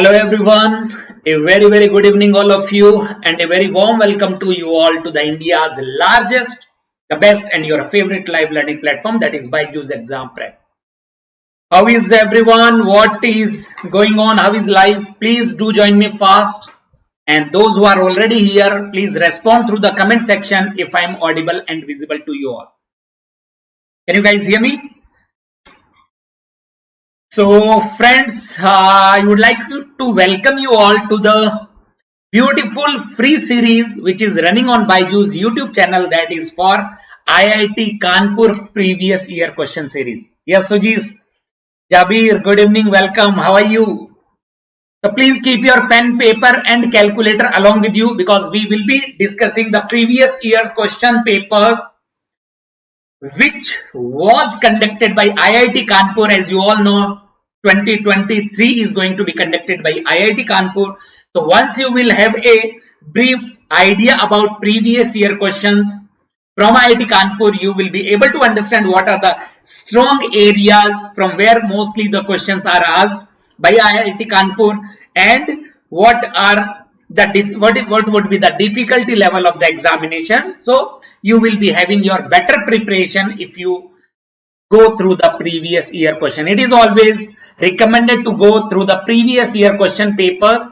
Hello everyone, a very good evening all of you, and a very warm welcome to you all to the India's largest, the best and your favorite live learning platform, that is BYJU'S Exam Prep. How is everyone? What is going on? How is life? Please do join me fast, and those who are already here, please respond through the comment section if I am audible and visible to you all. Can you guys hear me? So friends, I would like to welcome you all to the beautiful free series which is running on BYJU'S YouTube channel, that is for IIT Kanpur previous year question series. Yes, Sujis, Jabir, good evening, welcome. How are you? So please keep your pen, paper and calculator along with you, because we will be discussing the previous year question papers which was conducted by IIT Kanpur. As you all know, 2023 is going to be conducted by IIT Kanpur. So once you will have a brief idea about previous year questions from IIT Kanpur, you will be able to understand what are the strong areas from where mostly the questions are asked by IIT Kanpur, and what would be the difficulty level of the examination. So you will be having your better preparation if you go through the previous year question. It is always recommended to go through the previous year question papers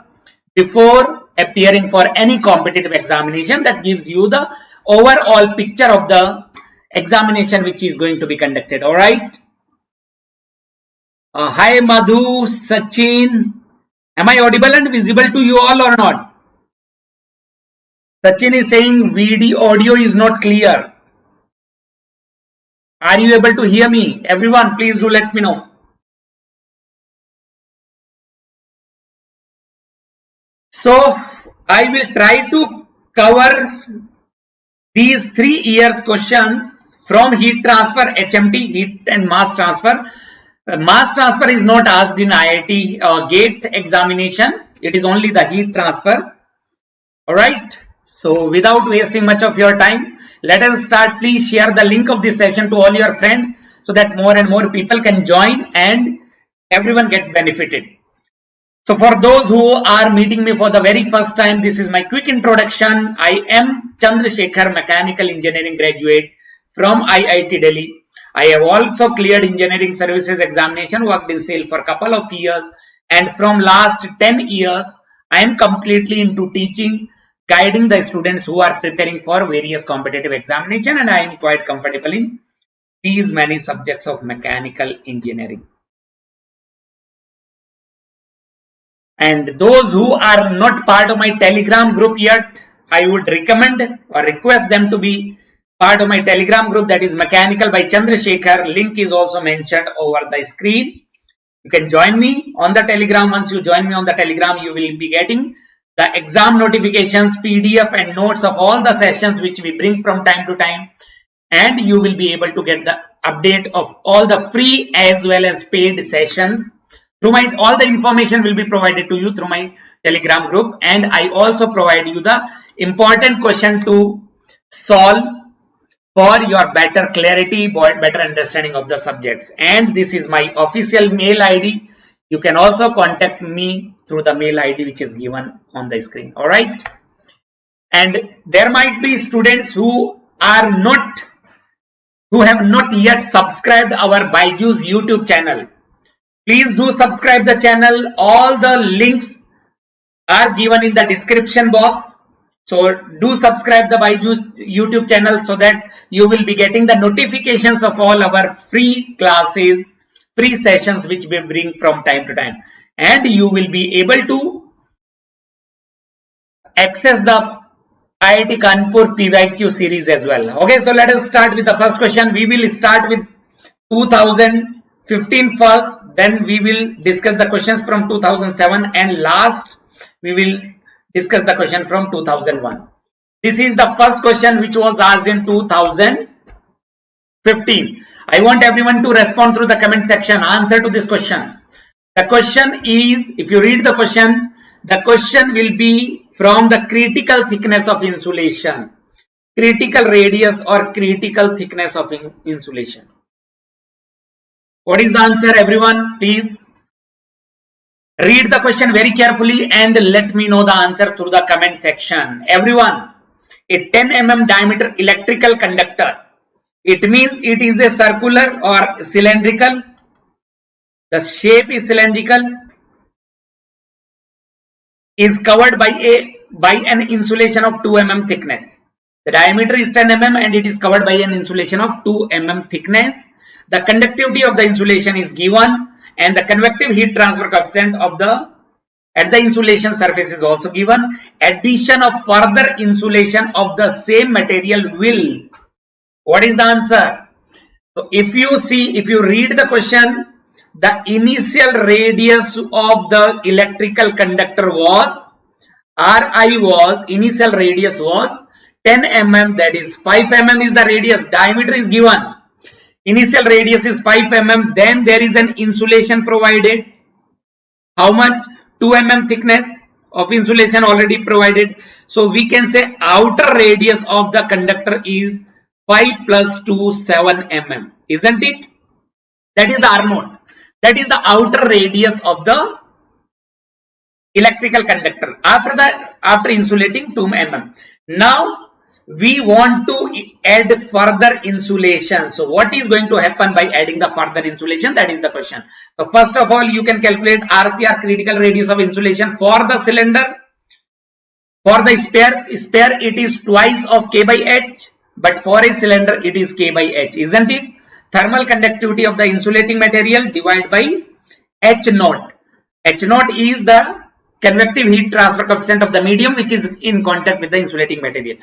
before appearing for any competitive examination. That gives you the overall picture of the examination which is going to be conducted. All right. Hi Madhu, Sachin. Am I audible and visible to you all or not? Sachin is saying video audio is not clear. Are you able to hear me? Everyone, please do let me know. So I will try to cover these 3 years questions from heat transfer, HMT, heat and mass transfer. Mass transfer is not asked in IIT GATE examination. It is only the heat transfer. All right. So without wasting much of your time, let us start. Please share the link of this session to all your friends so that more and more people can join and everyone get benefited. So for those who are meeting me for the very first time, this is my quick introduction. I am Chandrasekhar, mechanical engineering graduate from IIT Delhi. I have also cleared engineering services examination, worked in SAIL for a couple of years, and from last 10 years, I am completely into teaching, guiding the students who are preparing for various competitive examination, and I am quite comfortable in these many subjects of mechanical engineering. And those who are not part of my Telegram group yet, I would recommend or request them to be part of my Telegram group, that is Mechanical by Chandrasekhar. Link is also mentioned over the screen. You can join me on the Telegram. Once you join me on the Telegram, you will be getting the exam notifications, PDF and notes of all the sessions which we bring from time to time, and you will be able to get the update of all the free as well as paid sessions through my, all the information will be provided to you through my Telegram group, and I also provide you the important question to solve for your better clarity, better understanding of the subjects. And this is my official mail ID. You can also contact me through the mail ID which is given on the screen. All right. And there might be students who have not yet subscribed our BYJU'S YouTube channel. Please do subscribe the channel. All the links are given in the description box. So do subscribe the BYJU'S YouTube channel so that you will be getting the notifications of all our free classes, free sessions which we bring from time to time. And you will be able to access the IIT Kanpur PYQ series as well. Okay, so let us start with the first question. We will start with 2015 first, then we will discuss the questions from 2007, and last we will discuss the question from 2001. This is the first question which was asked in 2015. I want everyone to respond through the comment section. Answer to this question. The question is, if you read the question will be from the critical thickness of insulation, critical radius or critical thickness of insulation. What is the answer, everyone? Please Read the question very carefully and let me know the answer through the comment section. Everyone, a 10 mm diameter electrical conductor, it means it is a circular or cylindrical. The shape is cylindrical, is covered by an insulation of 2 mm thickness. The diameter is 10 mm and it is covered by an insulation of 2 mm thickness. The conductivity of the insulation is given and the convective heat transfer coefficient of at the insulation surface is also given. Addition of further insulation of the same material will. What is the answer? So if you read the question, the initial radius of the electrical conductor was, initial radius was 10 mm, that is 5 mm is the radius, diameter is given. Initial radius is 5 mm, then there is an insulation provided. How much? 2 mm thickness of insulation already provided. So we can say outer radius of the conductor is 5 plus 2, 7 mm. Isn't it? That is the R naught. That is the outer radius of the electrical conductor after insulating 2 mm. Now we want to add further insulation. So what is going to happen by adding the further insulation? That is the question. So first of all, you can calculate RCR, critical radius of insulation, for the cylinder. For the sphere it is twice of K by H, but for a cylinder it is K by H, isn't it? Thermal conductivity of the insulating material divided by H naught. H naught is the convective heat transfer coefficient of the medium which is in contact with the insulating material.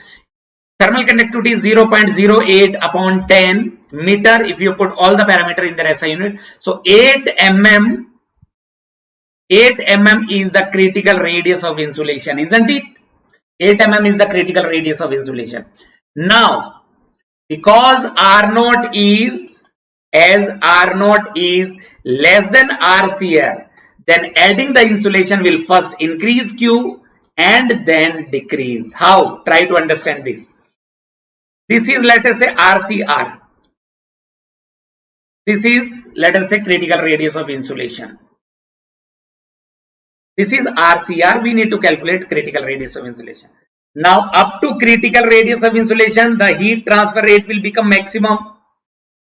Thermal conductivity is 0.08 upon 10 meter if you put all the parameter in the SI unit. So 8 mm is the critical radius of insulation, isn't it? 8 mm is the critical radius of insulation. Now, because R naught is less than RCR, then adding the insulation will first increase Q and then decrease. How? Try to understand this. This is, let us say, RCR. This is, let us say, critical radius of insulation. This is RCR. We need to calculate critical radius of insulation. Now, up to critical radius of insulation, the heat transfer rate will become maximum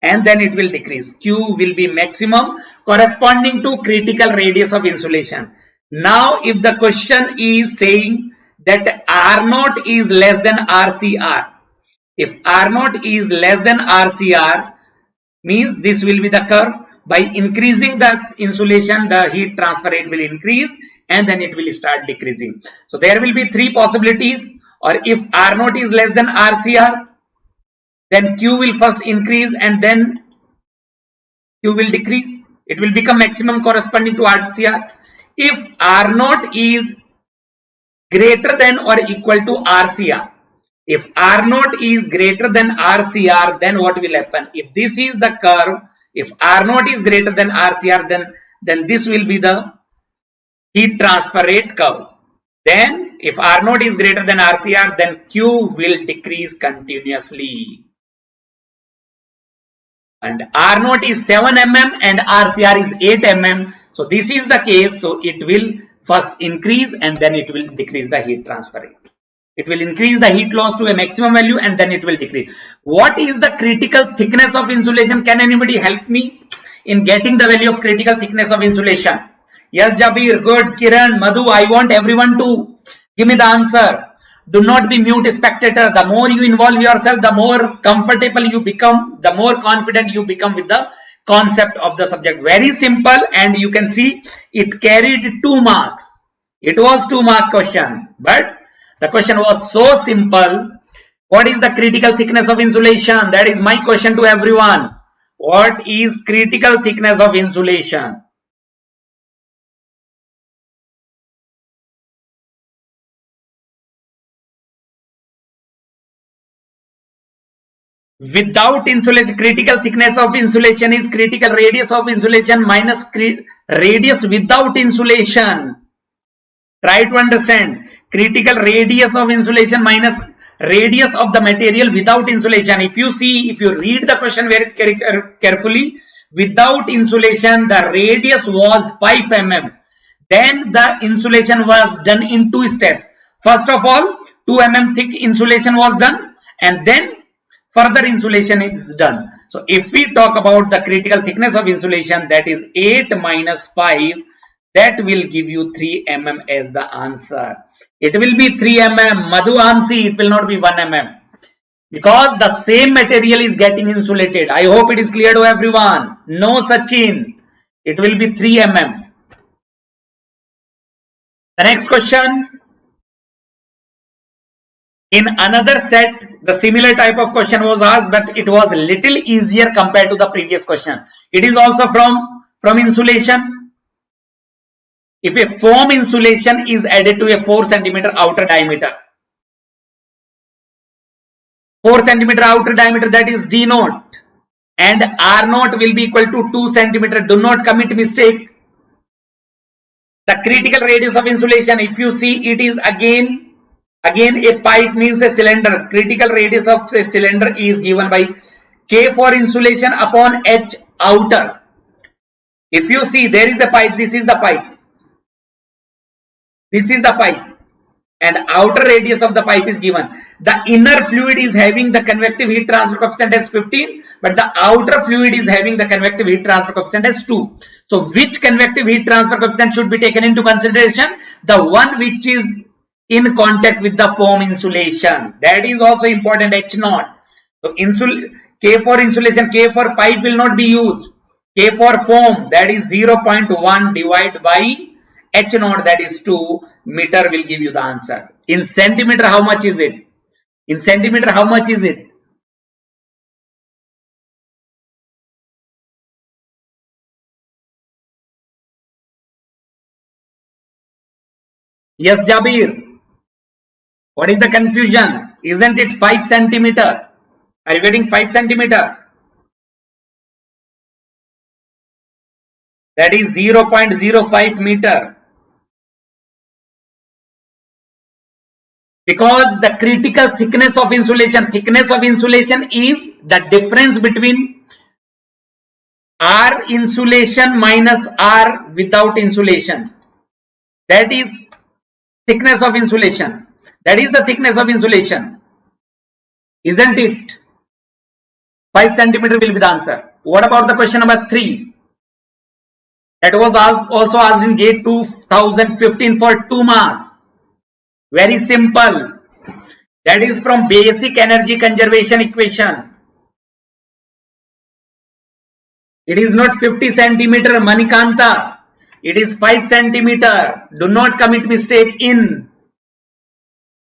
and then it will decrease. Q will be maximum corresponding to critical radius of insulation. Now, if the question is saying that R naught is less than RCR, if R naught is less than RCR, means this will be the curve. By increasing the insulation, the heat transfer rate will increase and then it will start decreasing. So there will be three possibilities. Or if R naught is less than RCR, then Q will first increase and then Q will decrease. It will become maximum corresponding to RCR. If R naught is greater than or equal to RCR, if R naught is greater than RCR, then what will happen? If this is the curve, if R naught is greater than RCR, then this will be the heat transfer rate curve. Then if R naught is greater than RCR, then Q will decrease continuously. And R naught is 7 mm and RCR is 8 mm. So this is the case. So it will first increase and then it will decrease the heat transfer rate. It will increase the heat loss to a maximum value and then it will decrease. What is the critical thickness of insulation? Can anybody help me in getting the value of critical thickness of insulation? Yes, Jabir, good. Kiran, Madhu, I want everyone to give me the answer. Do not be mute spectator. The more you involve yourself, the more comfortable you become, the more confident you become with the concept of the subject. Very simple, and you can see it carried 2 marks. It was 2-mark question, but the question was so simple. What is the critical thickness of insulation? That is my question to everyone. What is critical thickness of insulation? Without insulation, critical thickness of insulation is critical radius of insulation minus radius without insulation. Try to understand. Critical radius of insulation minus radius of the material without insulation. If you read the question very carefully, without insulation, the radius was 5 mm. Then the insulation was done in 2 steps. First of all, 2 mm thick insulation was done, and then further insulation is done. So if we talk about the critical thickness of insulation, that is 8 minus 5, that will give you 3 mm as the answer. It will be 3 mm. Madhu Amsi, it will not be 1 mm. Because the same material is getting insulated. I hope it is clear to everyone. No Sachin. It will be 3 mm. The next question. In another set, the similar type of question was asked, but it was a little easier compared to the previous question. It is also from insulation. If a foam insulation is added to a 4 cm outer diameter, 4 cm outer diameter, that is D naught, and R naught will be equal to 2 cm. Do not commit mistake. The critical radius of insulation, if you see, it is again a pipe means a cylinder. Critical radius of a cylinder is given by K for insulation upon H outer. If you see, there is a pipe, this is the pipe. This is the pipe, and outer radius of the pipe is given. The inner fluid is having the convective heat transfer coefficient as 15, but the outer fluid is having the convective heat transfer coefficient as 2. So which convective heat transfer coefficient should be taken into consideration? The one which is in contact with the foam insulation. That is also important, H naught. So K for insulation, K for pipe will not be used. K for foam, that is 0.1 divided by H naught, that is 2 meter, will give you the answer. In centimeter, how much is it? In centimeter, how much is it? Yes, Jabir. What is the confusion? Isn't it 5 centimeter? Are you getting 5 centimeter? That is 0.05 meter. Because the critical thickness of insulation is the difference between R insulation minus R without insulation. That is thickness of insulation. That is the thickness of insulation. Isn't it? 5 centimeter will be the answer. What about the question number 3? That was also asked in GATE 2015 for 2 marks. Very simple. That is from basic energy conservation equation. It is not 50 centimeter, Manikanta. It is 5 centimeter. Do not commit mistake in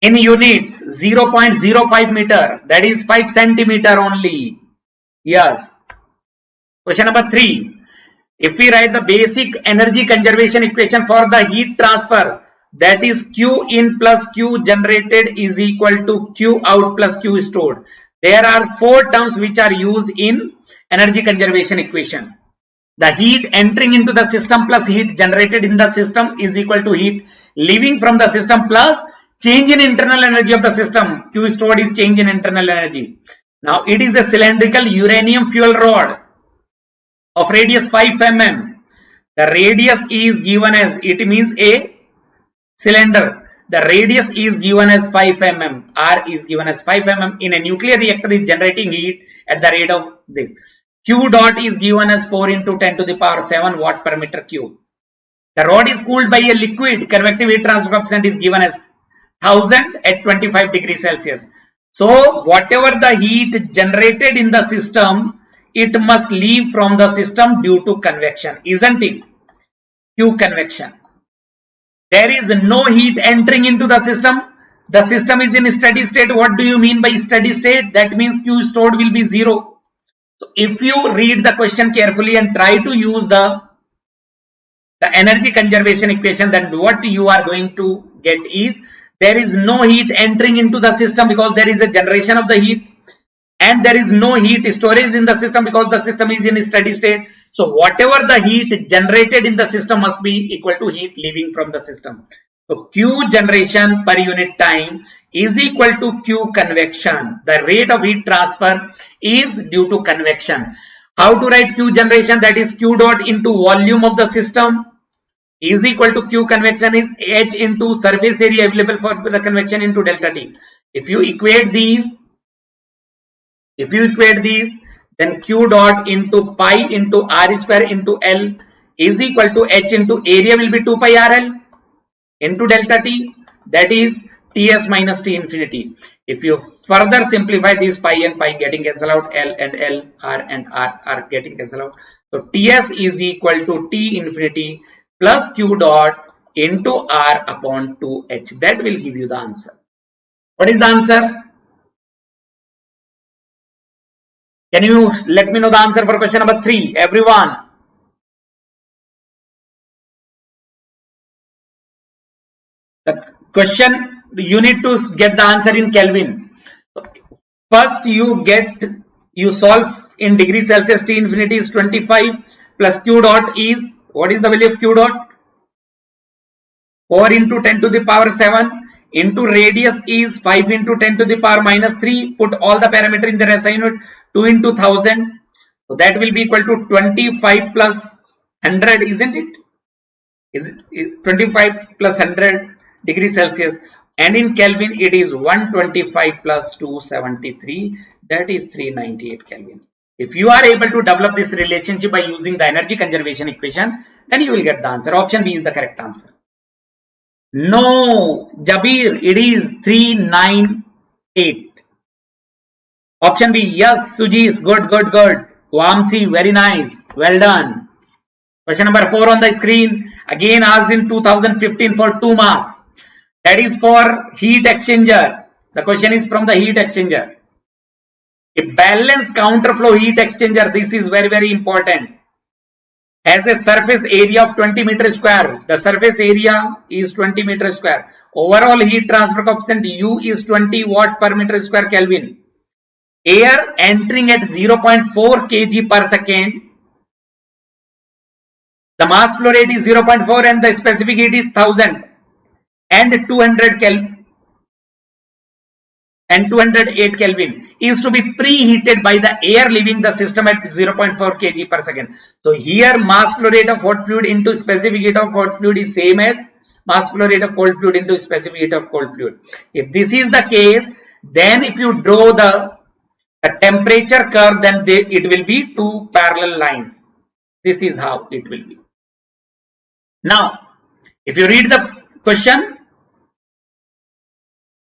units. 0.05 meter. That is 5 centimeter only. Yes. Question number 3. If we write the basic energy conservation equation for the heat transfer, that is Q in plus Q generated is equal to Q out plus Q stored. There are 4 terms which are used in energy conservation equation. The heat entering into the system plus heat generated in the system is equal to heat leaving from the system plus change in internal energy of the system. Q stored is change in internal energy. Now it is a cylindrical uranium fuel rod of radius 5 mm. The radius is given as, it means a cylinder. The radius is given as 5 mm. R is given as 5 mm. In a nuclear reactor is generating heat at the rate of this. Q dot is given as 4 into 10 to the power 7 watt per meter cube. The rod is cooled by a liquid. Convective heat transfer coefficient is given as 1000 at 25 degrees Celsius. So whatever the heat generated in the system, it must leave from the system due to convection, isn't it? Q convection. There is no heat entering into the system. The system is in steady state. What do you mean by steady state? That means Q stored will be 0. So if you read the question carefully and try to use the energy conservation equation, then what you are going to get is there is no heat entering into the system because there is a generation of the heat, and there is no heat storage in the system because the system is in a steady state. So whatever the heat generated in the system must be equal to heat leaving from the system. So Q generation per unit time is equal to Q convection. The rate of heat transfer is due to convection. How to write Q generation? That is Q dot into volume of the system is equal to Q convection is H into surface area available for the convection into delta T. If you equate these, then Q dot into pi into R square into L is equal to H into area will be 2 pi RL into delta T, that is Ts minus T infinity. If you further simplify this, pi and pi getting cancelled out, L and L, R and R are getting cancelled out. So Ts is equal to T infinity plus Q dot into R upon 2H. That will give you the answer. What is the answer? Can you let me know the answer for question number 3, everyone? The question, you need to get the answer in Kelvin. First you solve in degree Celsius. T infinity is 25 plus Q dot is, what is the value of Q dot? 4 into 10 to the power 7 into radius is 5 into 10 to the power minus 3. Put all the parameter in the SI unit, 2 into 1000. So that will be equal to 25 plus 100, isn't it? Is it 25 plus 100 degrees Celsius? And in Kelvin it is 125 plus 273, that is 398 Kelvin. If you are able to develop this relationship by using the energy conservation equation, then you will get the answer. Option B is the correct answer. No, Jabir, it is 398. Option B, yes, Sujis, good. Wamsi, very nice, well done. Question number 4 on the screen, again asked in 2015 for 2 marks. That is for heat exchanger. The question is from the heat exchanger. A balanced counterflow heat exchanger, this is very important, has a surface area of 20 meter square. The surface area is 20 meter square. Overall heat transfer coefficient U is 20 watt per meter square Kelvin. Air entering at 0.4 kg per second. The mass flow rate is 0.4 and the specific heat is 1000 and 200 Kelvin and 208 Kelvin is to be preheated by the air leaving the system at 0.4 kg per second. So here mass flow rate of hot fluid into specific heat of hot fluid is same as mass flow rate of cold fluid into specific heat of cold fluid. If this is the case, then if you draw the temperature curve, then it will be 2 parallel lines. This is how it will be. Now, if you read the question,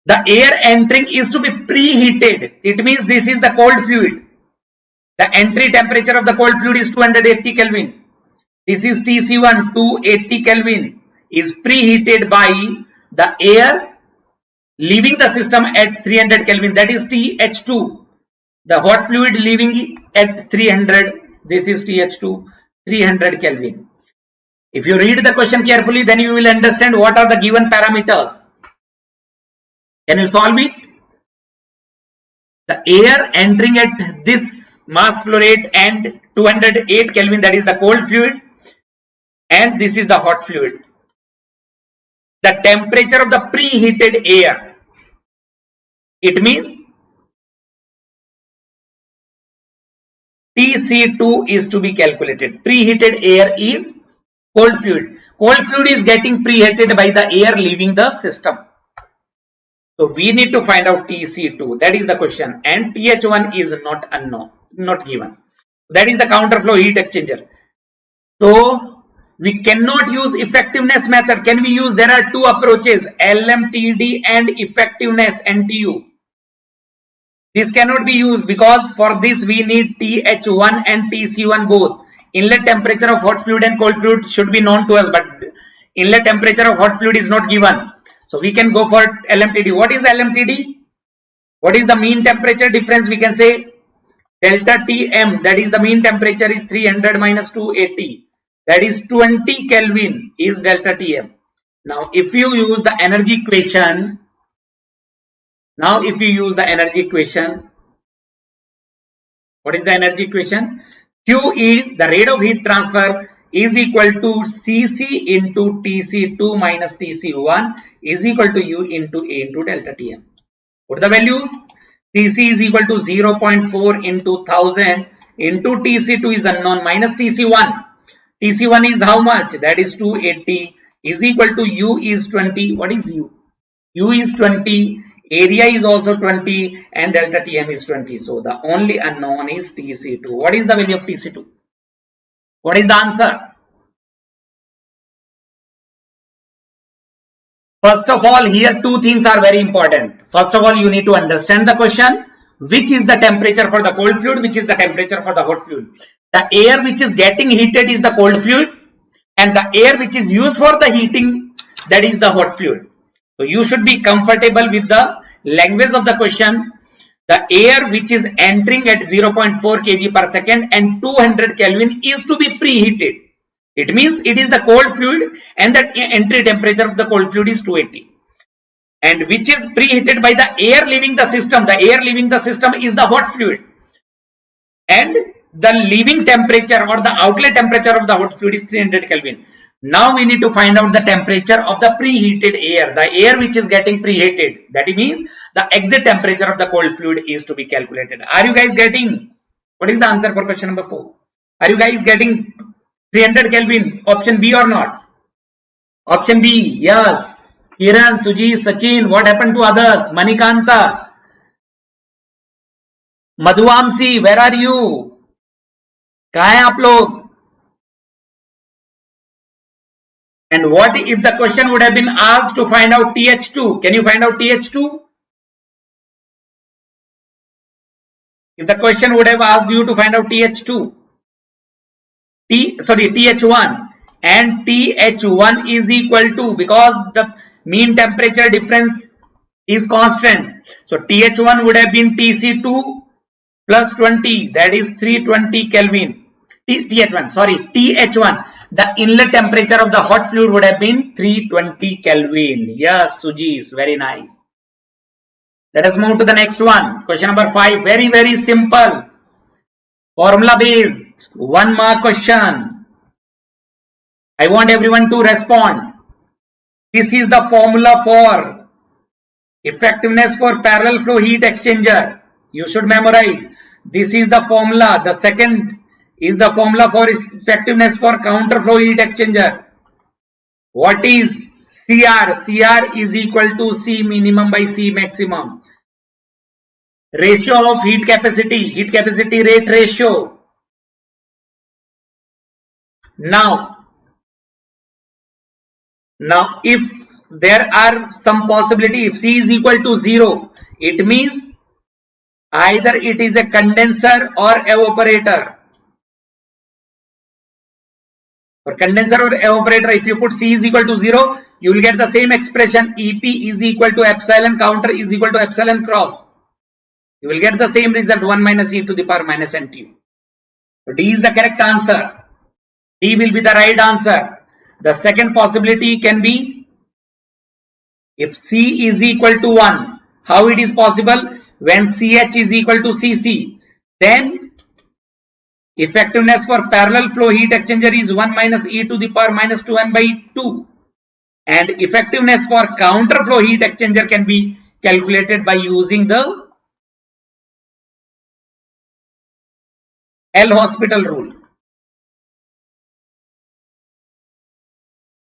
the air entering is to be preheated. It means this is the cold fluid. The entry temperature of the cold fluid is 280 Kelvin. This is TC1, 280 Kelvin, is preheated by the air leaving the system at 300 Kelvin. That is TH2. The hot fluid leaving at 300. This is TH2, 300 Kelvin. If you read the question carefully, then you will understand what are the given parameters. Can you solve it? The air entering at this mass flow rate and 208 Kelvin, that is the cold fluid, and this is the hot fluid. The temperature of the preheated air, it means TC2 is to be calculated. Preheated air is cold fluid. Cold fluid is getting preheated by the air leaving the system. So we need to find out TC2. That is the question. And TH1 is not unknown, not given. That is the counterflow heat exchanger. So we cannot use effectiveness method. Can we use? There are 2 approaches, LMTD and effectiveness NTU. This cannot be used because for this we need TH1 and TC1 both. Inlet temperature of hot fluid and cold fluid should be known to us, but inlet temperature of hot fluid is not given. So we can go for LMTD. What is the LMTD? What is the mean temperature difference? We can say delta Tm, that is the mean temperature is 300 minus 280. That is 20 Kelvin is delta Tm. Now if you use the energy equation, what is the energy equation? Q is the rate of heat transfer is equal to Cc into Tc2 minus Tc1 is equal to U into A into delta Tm. Put the values. Tc is equal to 0.4 into 1000 into Tc2 is unknown minus Tc1. TC1 is how much? That is 280 is equal to U is 20. What is U? U is 20. Area is also 20 and delta Tm is 20. So the only unknown is TC2. What is the value of TC2? What is the answer? First of all, here two things are very important. First of all, you need to understand the question. Which is the temperature for the cold fluid? Which is the temperature for the hot fluid? The air which is getting heated is the cold fluid, and the air which is used for the heating, that is the hot fluid. So you should be comfortable with the language of the question. The air which is entering at 0.4 kg per second and 200 Kelvin is to be preheated. It means it is the cold fluid and the entry temperature of the cold fluid is 280. And which is preheated by the air leaving the system. The air leaving the system is the hot fluid. And the leaving temperature or the outlet temperature of the hot fluid is 300 Kelvin. Now we need to find out the temperature of the preheated air. The air which is getting preheated. That means the exit temperature of the cold fluid is to be calculated. Are you guys getting? What is the answer for question number 4? Are you guys getting 300 Kelvin? Option B or not? Option B. Yes. Kiran, Suji, Sachin. What happened to others? Manikanta. Madhuamsi. Where are you? कहाँ हैं आप लोग? And what if the question would have been asked to find out TH2? Can you find out TH2? If the question would have asked you to find out TH2, TH1, and TH1 is equal to, because the mean temperature difference is constant. So TH1 would have been TC2 plus 20, that is 320 Kelvin. TH1, the inlet temperature of the hot fluid would have been 320 Kelvin. Yes, Sujis, very nice. Let us move to the next one. Question number 5. Very, very simple. Formula based. 1 mark question. I want everyone to respond. This is the formula for effectiveness for parallel flow heat exchanger. You should memorize. This is the formula. The second is the formula for effectiveness for counter flow heat exchanger. What is CR? CR is equal to C minimum by C maximum. Ratio of heat capacity rate ratio. Now if there are some possibility, if C is equal to 0, it means either it is a condenser or evaporator. For condenser or evaporator, if you put C is equal to 0, you will get the same expression. EP is equal to epsilon counter is equal to epsilon cross. You will get the same result, 1 minus e to the power minus NTU. So D is the correct answer. D will be the right answer. The second possibility can be if C is equal to 1. How it is possible? When CH is equal to CC, then effectiveness for parallel flow heat exchanger is 1 minus e to the power minus 2n by 2. And effectiveness for counter flow heat exchanger can be calculated by using the L'Hospital rule.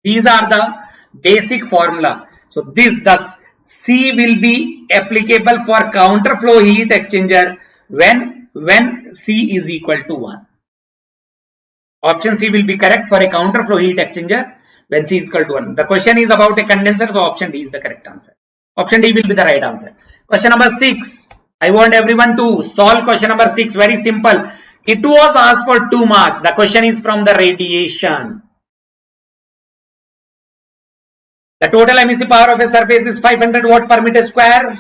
These are the basic formula. So thus C will be applicable for counter flow heat exchanger when C is equal to 1. Option C will be correct for a counter flow heat exchanger when C is equal to 1. The question is about a condenser, so option D is the correct answer. Option D will be the right answer. Question number 6. I want everyone to solve question number 6. Very simple. It was asked for 2 marks. The question is from the radiation. The total emissive power of a surface is 500 watt per meter square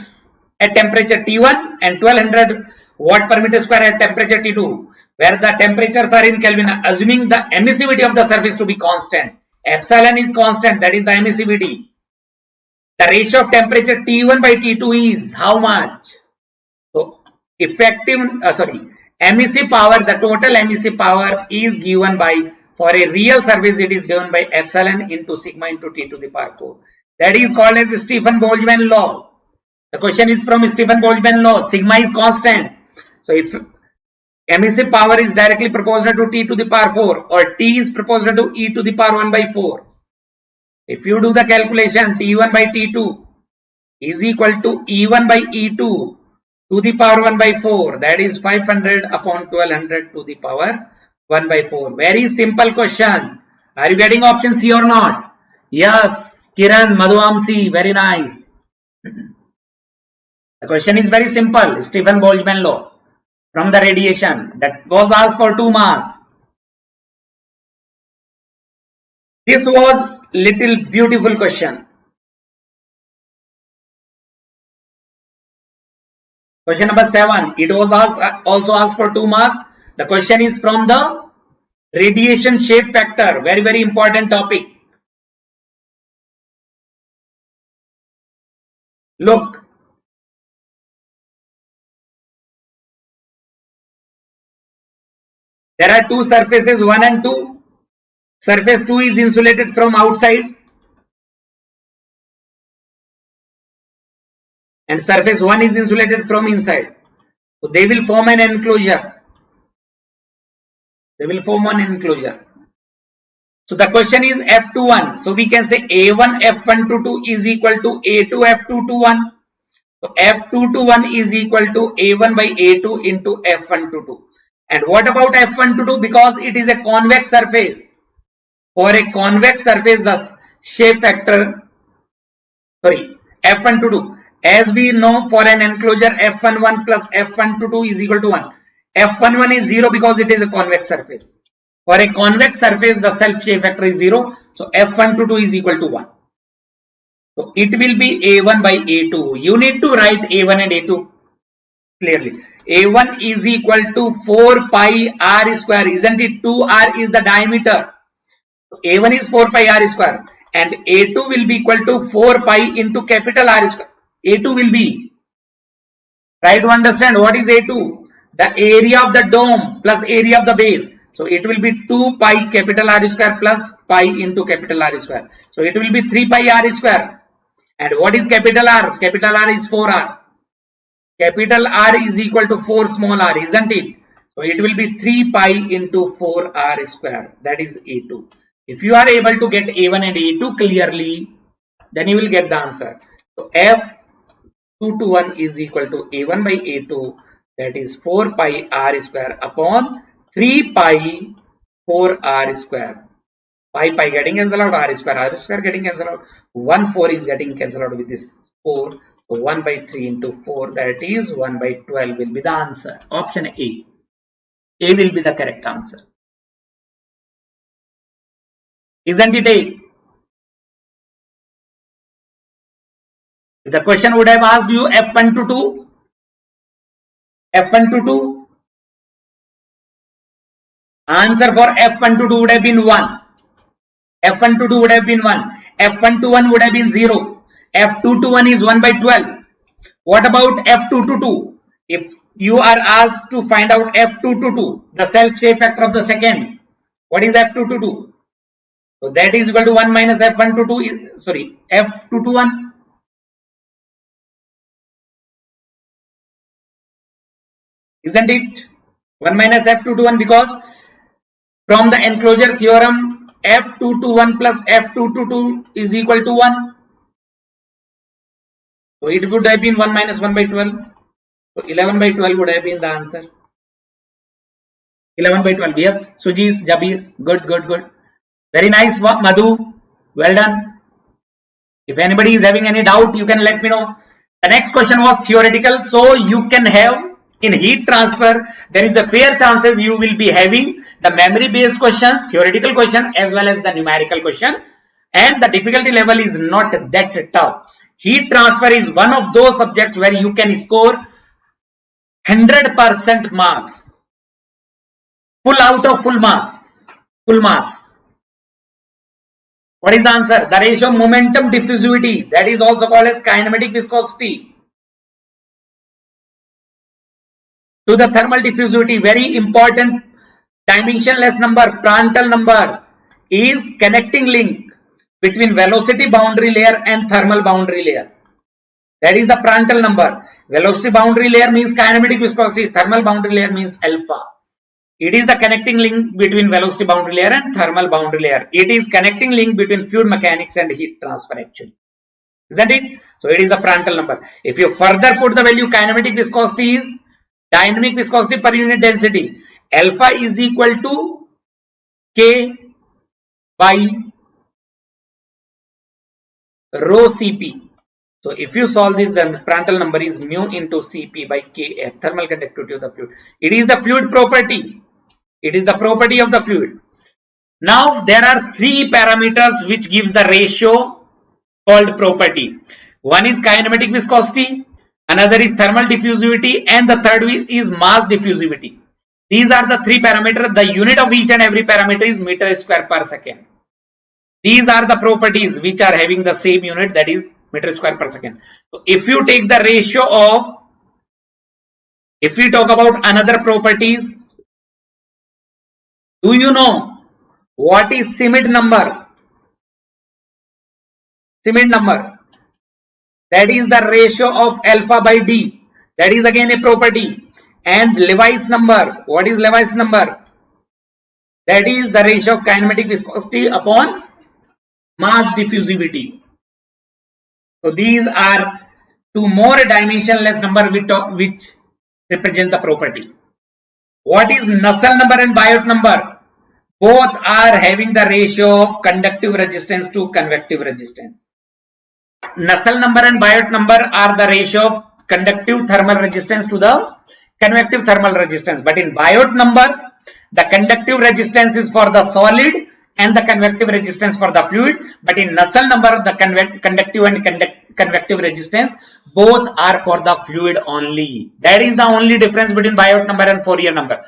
at temperature T1 and 1200 watt per meter square at temperature T2, where the temperatures are in Kelvin, assuming the emissivity of the surface to be constant. Epsilon is constant, that is the emissivity. The ratio of temperature T1 by T2 is how much? So emissive power, the total emissive power is given by, for a real surface it is given by epsilon into sigma into T to the power 4. That is called as Stefan-Boltzmann law. The question is from Stefan-Boltzmann law. Sigma is constant. So if emissive power is directly proportional to T to the power 4 or T is proportional to E to the power 1 by 4. If you do the calculation, T1 by T2 is equal to E1 by E2 to the power 1 by 4. That is 500 upon 1200 to the power 1 by 4. Very simple question. Are you getting option C or not? Yes. Kiran, Madhuamsi, very nice. The question is very simple. Stephen Boltzmann law from the radiation that was asked for 2 marks. This was little beautiful question. Question number 7. It was also asked for 2 marks. The question is from the radiation shape factor. Very, very important topic. Look. There are 2 surfaces, 1 and 2. Surface 2 is insulated from outside. And surface 1 is insulated from inside. So they will form an enclosure. They will form one enclosure. So the question is F21. So we can say A1 F122 is equal to A2 F221. So F221 is equal to A1 by A2 into F122. And what about F122? Because it is a convex surface. For a convex surface, the shape factor, F122. As we know, for an enclosure, F11 plus F122 is equal to 1. F11 is 0 because it is a convex surface. For a convex surface, the self shape factor is 0. So F122 is equal to 1. So it will be A1 by A2. You need to write A1 and A2 clearly. A1 is equal to 4 pi r square. Isn't it? 2r is the diameter. So A1 is 4 pi r square. And A2 will be equal to 4 pi into capital R square. A2 will be. Try to understand what is A2. The area of the dome plus area of the base. So it will be 2 pi capital R square plus pi into capital R square. So it will be 3 pi R square. And what is capital R? Capital R is 4R. Capital R is equal to 4 small r, isn't it? So it will be 3 pi into 4R square. That is A2. If you are able to get A1 and A2 clearly, then you will get the answer. So F221 is equal to A1 by A2. That is 4 pi R square upon 3 pi 4R square. Pi getting cancelled out, R square getting cancelled out. 1 4 is getting cancelled out with this 4. So 1 by 3 into 4, that is 1 by 12 will be the answer. Option A. A will be the correct answer. Isn't it A? If the question would have asked you F122, F122, answer for F122 would have been 1. F122 would have been 1. F121 would have been 0. F221 is 1 by 12. What about F222? If you are asked to find out F222, the self shape factor of the second, what is F222? So that is equal to 1 minus F122 is, F221. Isn't it? 1 minus F221 because from the enclosure theorem, F221 plus F222 is equal to 1. So it would have been 1 minus 1 by 12. So 11 by 12 would have been the answer. 11 by 12. Yes, Sujis, Jabir. Good. Very nice, Madhu. Well done. If anybody is having any doubt, you can let me know. The next question was theoretical. So you can have in heat transfer, there is a fair chances you will be having the memory based question, theoretical question as well as the numerical question. And the difficulty level is not that tough. Heat transfer is one of those subjects where you can score 100% marks. Full out of full marks. Full marks. What is the answer? The ratio of momentum diffusivity, that is also called as kinematic viscosity, to the thermal diffusivity. Very important dimensionless number, Prandtl number, is connecting link between velocity boundary layer and thermal boundary layer. That is the Prandtl number. Velocity boundary layer means kinematic viscosity, thermal boundary layer means alpha. It is the connecting link between velocity boundary layer and thermal boundary layer. It is connecting link between fluid mechanics and heat transfer actually. Isn't it? So it is the Prandtl number. If you further put the value, kinematic viscosity is dynamic viscosity per unit density. Alpha is equal to K by rho Cp. So if you solve this, then Prandtl number is mu into Cp by Kf, thermal conductivity of the fluid. It is the fluid property. It is the property of the fluid. Now there are three parameters which gives the ratio called property. One is kinematic viscosity, another is thermal diffusivity, and the third is mass diffusivity. These are the three parameters. The unit of each and every parameter is meter square per second. These are the properties which are having the same unit, that is meter square per second. So if you take the ratio of, if we talk about another properties, do you know what is Schmidt number? Schmidt number, that is the ratio of alpha by D. That is again a property. And Levi's number, what is Levi's number? That is the ratio of kinematic viscosity upon mass diffusivity. So these are two more dimensionless number which represent the property. What is Nusselt number and Biot number? Both are having the ratio of conductive resistance to convective resistance. Nusselt number and Biot number are the ratio of conductive thermal resistance to the convective thermal resistance. But in Biot number, the conductive resistance is for the solid and the convective resistance for the fluid. But in Nusselt number, the conductive and convective resistance both are for the fluid only. That is the only difference between Biot number and Fourier number.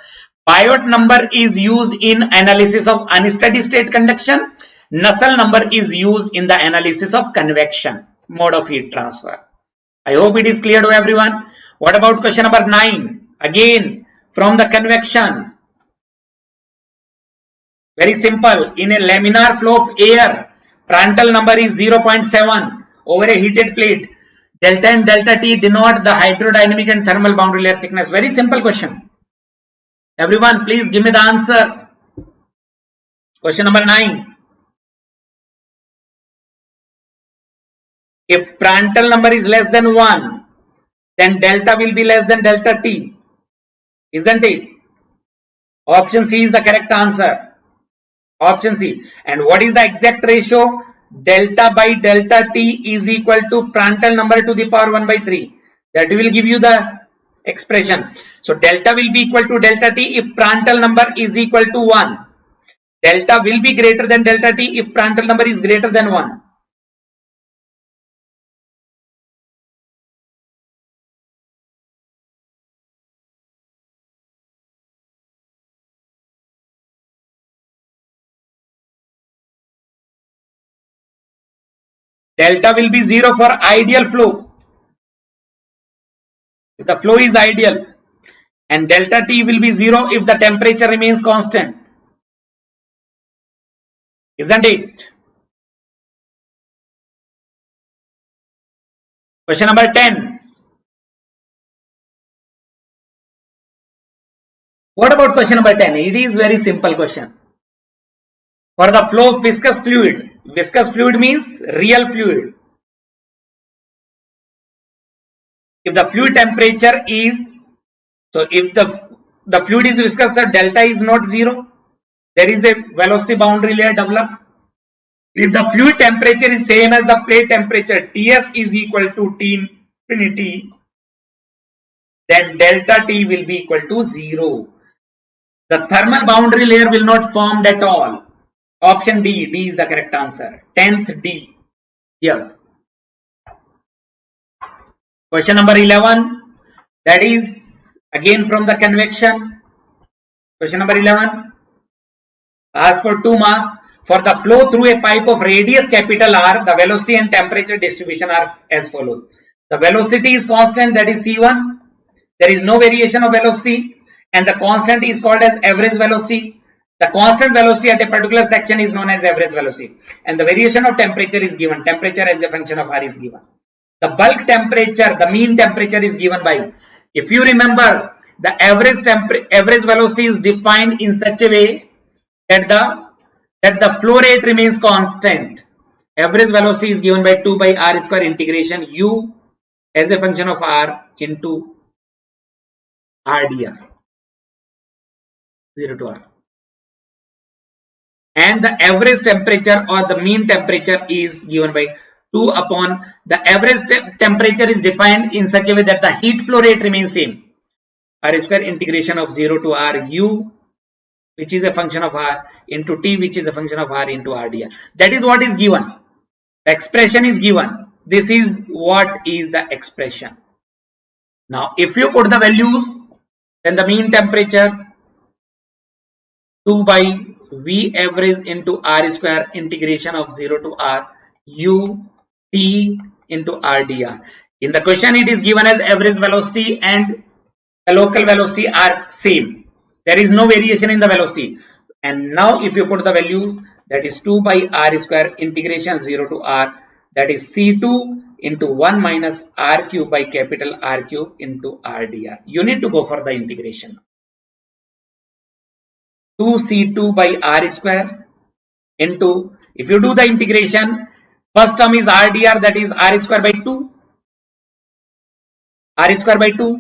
Biot number is used in analysis of unsteady state conduction. Nusselt number is used in the analysis of convection, mode of heat transfer. I hope it is clear to everyone. What about question number 9? Again, from the convection. Very simple. In a laminar flow of air, Prandtl number is 0.7 over a heated plate. Delta and delta T denote the hydrodynamic and thermal boundary layer thickness. Very simple question. Everyone, please give me the answer. Question number 9. If Prandtl number is less than 1, then delta will be less than delta T. Isn't it? Option C is the correct answer. Option C. And what is the exact ratio? Delta by delta T is equal to Prandtl number to the power 1 by 3. That will give you the expression. So delta will be equal to delta T if Prandtl number is equal to 1. Delta will be greater than delta T if Prandtl number is greater than 1. Delta will be 0 for ideal flow. If the flow is ideal. And delta T will be 0 if the temperature remains constant. Isn't it? Question number 10. What about question number 10? It is very simple question. For the flow of viscous fluid means real fluid. If the fluid temperature is, so if the fluid is viscous, the delta is not 0. There is a velocity boundary layer developed. If the fluid temperature is same as the plate temperature, Ts is equal to T infinity, then delta T will be equal to 0. The thermal boundary layer will not form at all. Option D. D is the correct answer. 10th D. Yes. Question number 11. That is again from the convection. Question number 11. Ask for 2 marks. For the flow through a pipe of radius capital R, the velocity and temperature distribution are as follows. The velocity is constant, that is C1. There is no variation of velocity, and the constant is called as average velocity. The constant velocity at a particular section is known as average velocity, and the variation of temperature is given. Temperature as a function of R is given. The bulk temperature, the mean temperature is given by, if you remember, the average velocity is defined in such a way that the flow rate remains constant. Average velocity is given by 2 by r square integration u as a function of r into r dr, 0 to r. And the average temperature or the mean temperature is given by 2 upon the average temperature is defined in such a way that the heat flow rate remains same, r square integration of 0 to r u, which is a function of r, into t, which is a function of r into r dr. That is what is given. The expression is given. This is what is the expression. Now if you put the values, then the mean temperature 2 by V average into r square integration of 0 to r u t into r dr. In the question it is given as average velocity and the local velocity are same. There is no variation in the velocity. And now if you put the values, that is 2 by r square integration 0 to r, that is C2 into 1 minus r cube by capital R cube into r dr. You need to go for the integration. 2C2 by r square into, if you do the integration, first term is r dr, that is r square by 2, r square by 2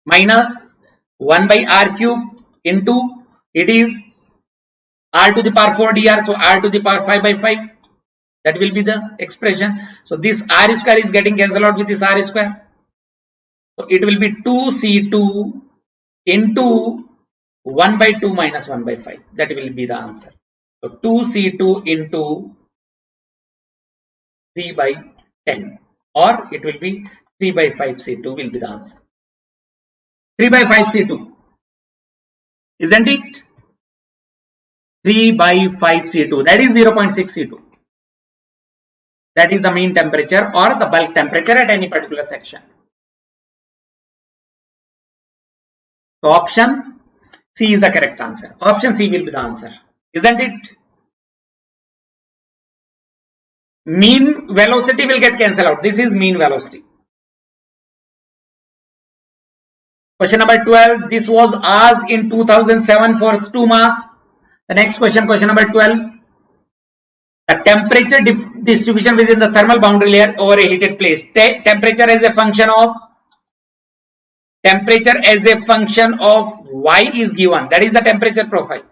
minus 1 by r cube into, it is r to the power 4 dr, so r to the power 5 by 5. That will be the expression. So this r square is getting cancelled out with this r square. So it will be 2C2 into 1 by 2 minus 1 by 5. That will be the answer. So 2C2 into 3 by 10, or it will be 3 by 5 C2 will be the answer. 3 by 5 C2, isn't it? 3 by 5 C2, that is 0.6 C2. That is the mean temperature or the bulk temperature at any particular section. So option C is the correct answer. Option C will be the answer, isn't it? Mean velocity will get cancelled out. This is mean velocity. Question number 12. This was asked in 2007 for 2 marks. The next question, question number 12. The temperature distribution within the thermal boundary layer over a heated place. Temperature as a function of Y is given. That is the temperature profile,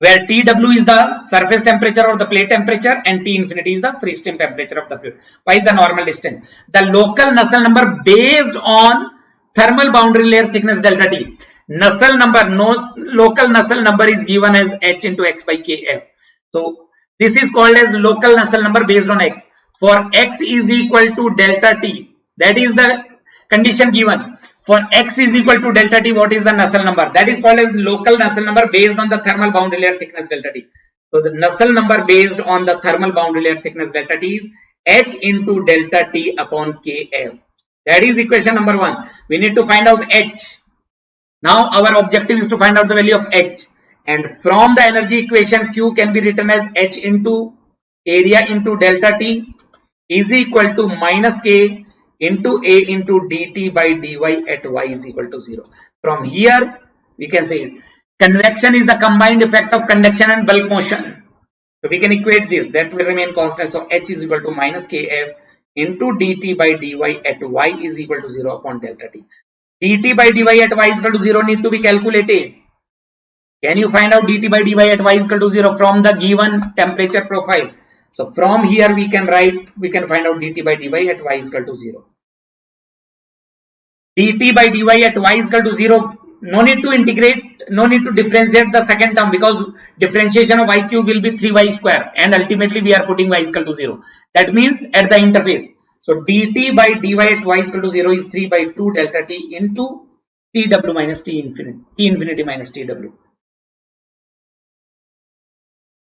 where TW is the surface temperature or the plate temperature and T infinity is the free stream temperature of the fluid. Y is the normal distance. The local Nusselt number based on thermal boundary layer thickness delta T. Nusselt number, local Nusselt number is given as H into X by Kf. So this is called as local Nusselt number based on X. For X is equal to delta T, that is the condition given. For X is equal to delta T, what is the Nusselt number? That is called as local Nusselt number based on the thermal boundary layer thickness delta T. So the Nusselt number based on the thermal boundary layer thickness delta T is H into delta T upon Kf. That is equation number 1. We need to find out H. Now our objective is to find out the value of H. And from the energy equation, Q can be written as H into area into delta T is equal to minus K into A into dt by dy at y is equal to 0. From here we can say convection is the combined effect of conduction and bulk motion. So we can equate this, that will remain constant. So H is equal to minus Kf into dt by dy at y is equal to 0 upon delta T. dt by dy at y is equal to 0 need to be calculated. Can you find out dt by dy at y is equal to 0 from the given temperature profile? So from here we can find out dt by dy at y is equal to 0. dt by dy at y is equal to 0. No need to integrate, no need to differentiate the second term, because differentiation of y cube will be 3y square and ultimately we are putting y is equal to 0. That means at the interface. So dt by dy at y is equal to 0 is 3 by 2 delta t into tw minus t infinity minus tw.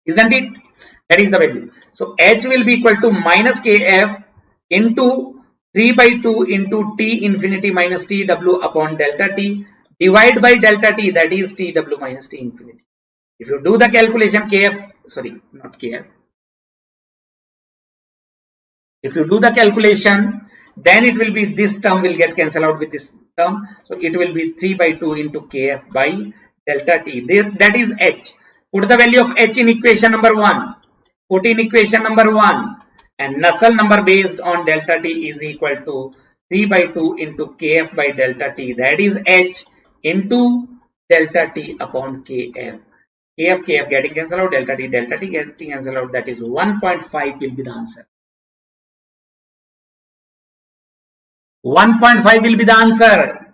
Isn't it? That is the value. So H will be equal to minus Kf into 3 by 2 into T infinity minus Tw upon delta T divided by delta T, that is Tw minus T infinity. If you do the calculation if you do the calculation then it will be this term will get cancelled out with this term. So it will be 3 by 2 into kf by delta t. That is h. Put the value of h in equation number 1. Put in equation number 1, and Nusselt number based on delta t is equal to 3 by 2 into kf by delta t. That is h into delta t upon kf. Kf getting cancelled out, delta t getting cancelled out. That is 1.5 will be the answer. 1.5 will be the answer.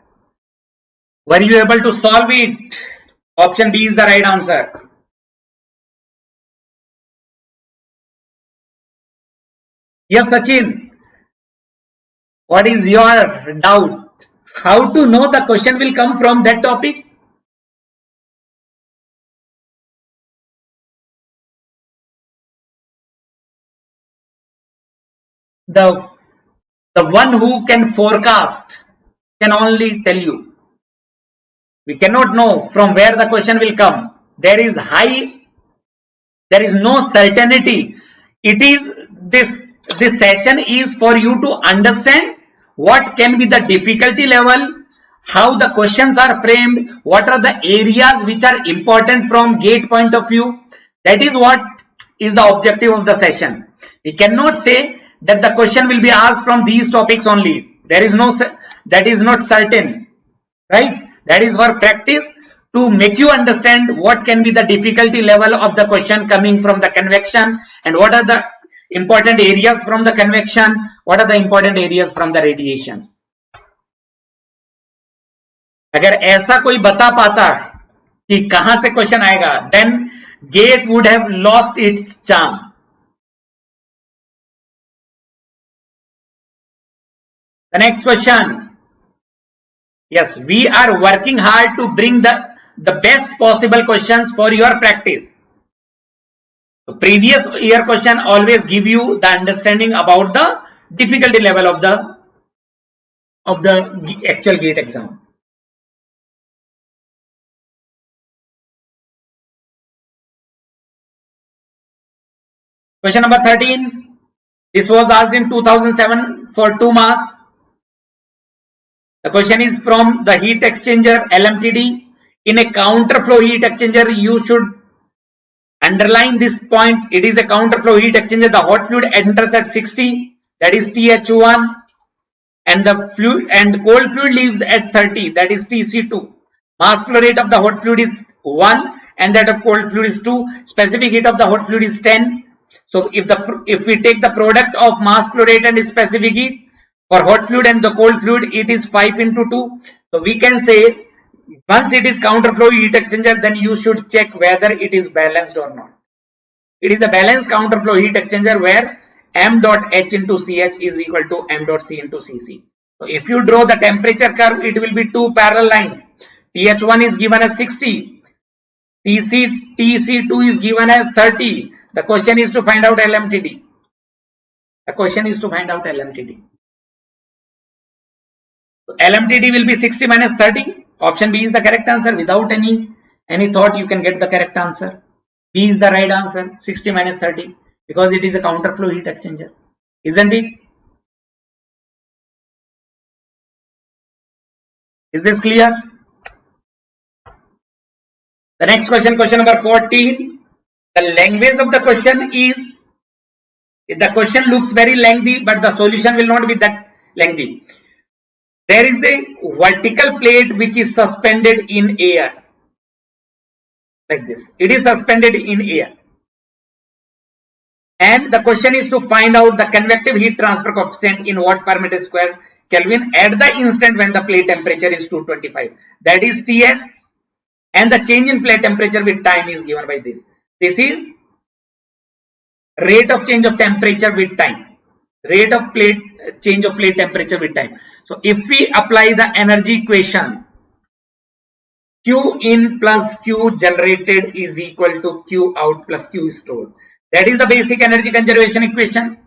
Were you able to solve it? Option B is the right answer. Yes, Sachin. What is your doubt? How to know the question will come from that topic? The one who can forecast can only tell you. We cannot know from where the question will come. There is no certainty. It is this session is for you to understand what can be the difficulty level, how the questions are framed, what are the areas which are important from gate point of view. That is what is the objective of the session. We cannot say that the question will be asked from these topics only. That is not certain, right? That is for practice to make you understand what can be the difficulty level of the question coming from the convection, and what are the important areas from the convection, what are the important areas from the radiation. अगर ऐसा कोई बता पाता कि कहां से question आएगा, then GATE would have lost its charm. The next question. Yes, we are working hard to bring the best possible questions for your practice. So previous year question always give you the understanding about the difficulty level of the actual GATE exam. Question number 13. This was asked in 2007 for 2 marks. The question is from the heat exchanger LMTD. In a counterflow heat exchanger, you should underline this point. It is a counterflow heat exchanger. The hot fluid enters at 60, that is TH1, and the fluid and cold fluid leaves at 30, that is TC2. Mass flow rate of the hot fluid is 1 and that of cold fluid is 2. Specific heat of the hot fluid is 10. So if we take the product of mass flow rate and specific heat for hot fluid and the cold fluid, it is 5 into 2. So we can say once it is counterflow heat exchanger, then you should check whether it is balanced or not. It is a balanced counterflow heat exchanger where m dot h into ch is equal to m dot c into cc. So if you draw the temperature curve, it will be 2 parallel lines. TH1 is given as 60. TC2 is given as 30. The question is to find out LMTD. The question is to find out LMTD. So LMTD will be 60 minus 30. Option B is the correct answer. Without any thought, you can get the correct answer. B is the right answer. 60 minus 30, because it is a counterflow heat exchanger, isn't it? Is this clear? The next question, question number 14. The language of the question is, the question looks very lengthy, but the solution will not be that lengthy. There is a vertical plate which is suspended in air, like this. It is suspended in air. And the question is to find out the convective heat transfer coefficient in watt per meter square Kelvin at the instant when the plate temperature is 225. That is Ts. And the change in plate temperature with time is given by this. This is rate of change of temperature with time. Rate of change of plate temperature with time. So if we apply the energy equation, Q in plus Q generated is equal to Q out plus Q stored. That is the basic energy conservation equation.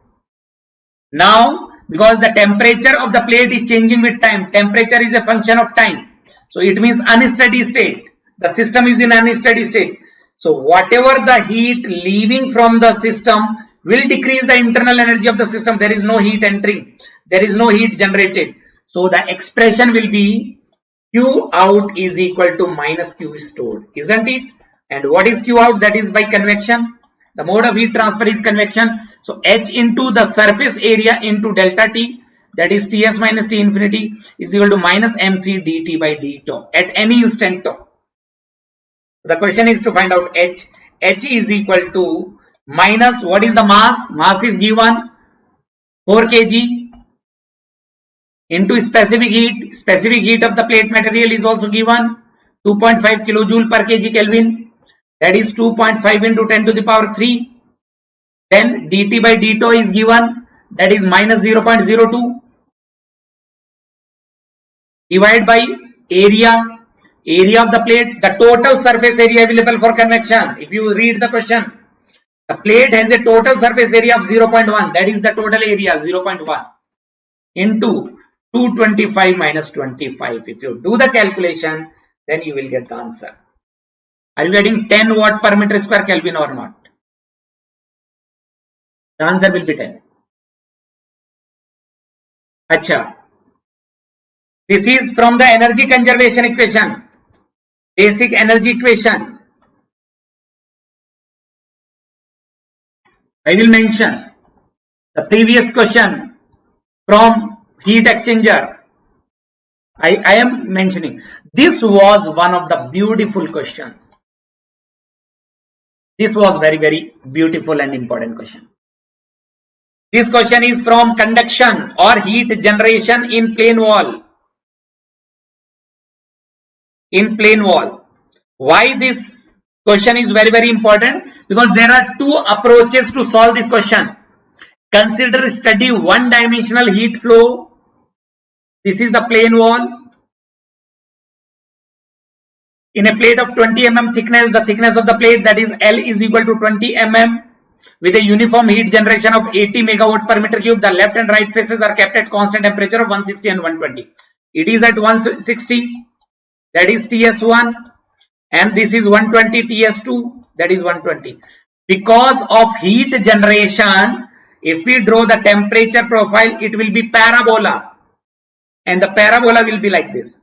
Now, because the temperature of the plate is changing with time, temperature is a function of time. So it means unsteady state. The system is in unsteady state. So whatever the heat leaving from the system will decrease the internal energy of the system. There is no heat entering. there is no heat generated. So the expression will be Q out is equal to minus Q stored, isn't it? And what is Q out? That is by convection. The mode of heat transfer is convection. So H into the surface area into delta T, that is Ts minus T infinity, is equal to minus MC dt by d tau at any instant tau. The question is to find out H. H is equal to minus, what is the mass? Mass is given 4 kg into specific heat. Specific heat of the plate material is also given 2.5 kilojoule per kg Kelvin. That is 2.5 into 10 to the power 3. Then dt by d tau is given, that is minus 0.02. Divided by area of the plate, the total surface area available for convection. If you read the question, the plate has a total surface area of 0.1, that is the total area 0.1 into 225 minus 25. If you do the calculation, then you will get the answer. Are you getting 10 watt per meter square Kelvin or not? The answer will be 10. Acha. This is from the energy conservation equation, basic energy equation. I will mention the previous question from heat exchanger. I am mentioning. This was one of the beautiful questions. This was very, very beautiful and important question. This question is from conduction or heat generation in plane wall. In plane wall. Why this question is very, very important? Because there are two approaches to solve this question. Consider study one-dimensional heat flow. This is the plane wall. In a plate of 20 mm thickness, the thickness of the plate, that is L, is equal to 20 mm with a uniform heat generation of 80 megawatt per meter cube. The left and right faces are kept at constant temperature of 160 and 120. It is at 160, that is TS1, and this is 120 TS2, that is 120. Because of heat generation, if we draw the temperature profile, it will be parabola, and the parabola will be like this.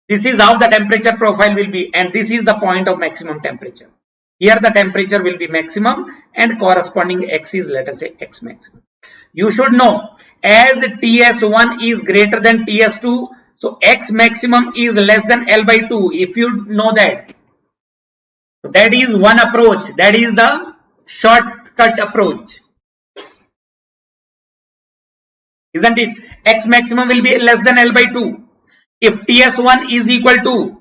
This is how the temperature profile will be, and this is the point of maximum temperature. Here the temperature will be maximum and corresponding x is, let us say, x maximum. You should know, as TS1 is greater than TS2, so x maximum is less than L by 2. If you know that, that is one approach. That is the shortcut approach, isn't it? X maximum will be less than L by 2. If TS1 is equal to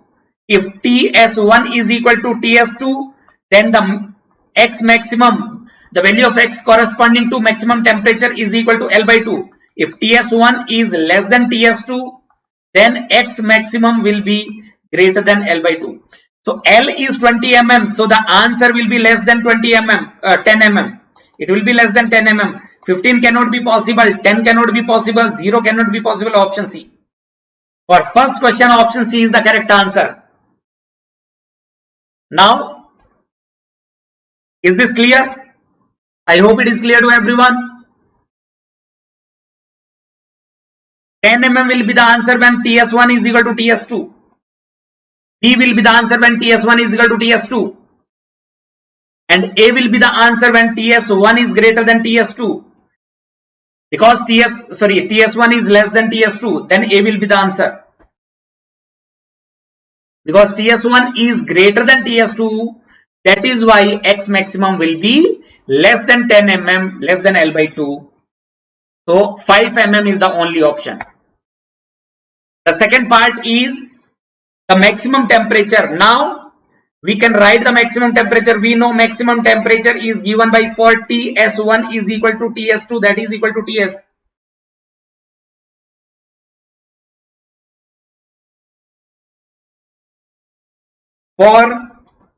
TS2, then the x maximum, the value of x corresponding to maximum temperature, is equal to L by 2. If TS1 is less than TS2, then x maximum will be greater than L by 2. So L is 20 mm, so the answer will be less than 10 mm. It will be less than 10 mm. 15 cannot be possible, 10 cannot be possible, 0 cannot be possible. Option C. For first question, option C is the correct answer. Now, is this clear? I hope it is clear to everyone. 10 mm will be the answer when TS1 is equal to TS2. B will be the answer when TS1 is equal to TS2. And A will be the answer when TS1 is greater than TS2. Because TS1 is less than TS2, then A will be the answer. Because TS1 is greater than TS2, that is why x maximum will be less than 10 mm, less than L by 2. So 5 mm is the only option. The second part is the maximum temperature. Now we can write the maximum temperature. We know maximum temperature is given by for TS1 is equal to TS2, that is equal to TS. For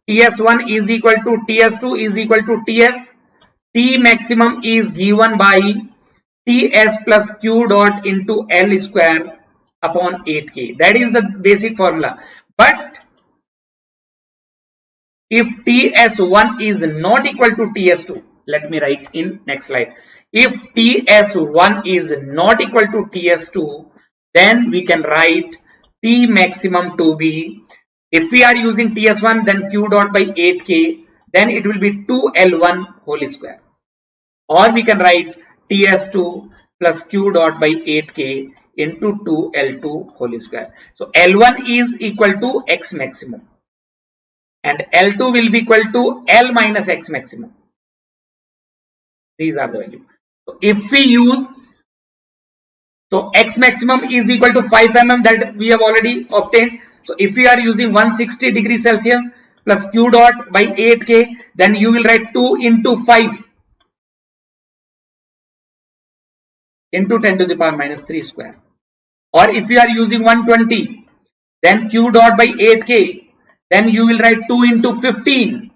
TS1 is equal to TS2 is equal to TS. T maximum is given by TS plus Q dot into L square upon 8K. That is the basic formula. But if TS1 is not equal to TS2, let me write in next slide. If TS1 is not equal to TS2, then we can write T maximum to be, if we are using TS1, then Q dot by 8K, then it will be 2L1 whole square. Or we can write TS2 plus Q dot by 8K into 2L2 whole square. So L1 is equal to X maximum and L2 will be equal to L minus X maximum. These are the values. So if we use, so X maximum is equal to 5 mm that we have already obtained. So if we are using 160 degrees Celsius plus Q dot by 8K, then you will write 2 into 5 into 10 to the power minus 3 square. Or if you are using 120, then Q dot by 8K, then you will write 2 into 15.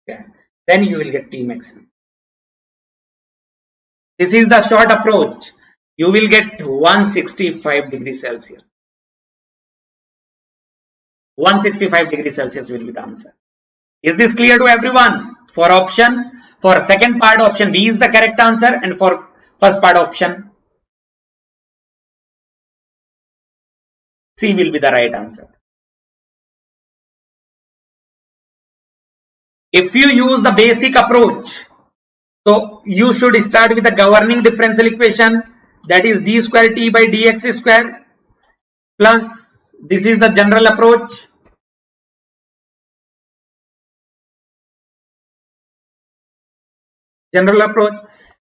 Okay. Then you will get T maximum. This is the short approach. You will get 165 degrees Celsius. 165 degrees Celsius will be the answer. Is this clear to everyone? For option, for second part, option B is the correct answer, and for first part, option C will be the right answer. If you use the basic approach, so you should start with the governing differential equation, that is d square t by dx square, plus this is the general approach. General approach,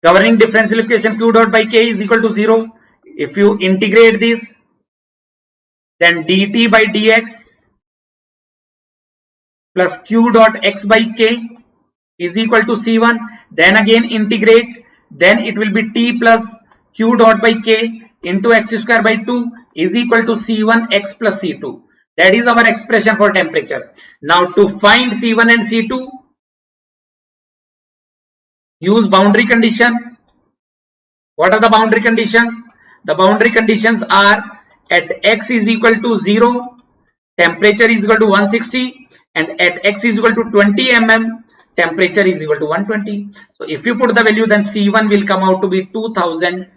governing differential equation q dot by k is equal to 0. If you integrate this, then dt by dx plus q dot x by k is equal to C1. Then again integrate, then it will be t plus q dot by k into x square by 2 is equal to C1 x plus C2. That is our expression for temperature. Now to find C1 and C2, use boundary condition. What are the boundary conditions? The boundary conditions are at x is equal to 0, temperature is equal to 160, and at x is equal to 20 mm, temperature is equal to 120. So if you put the value, then C1 will come out to be 2000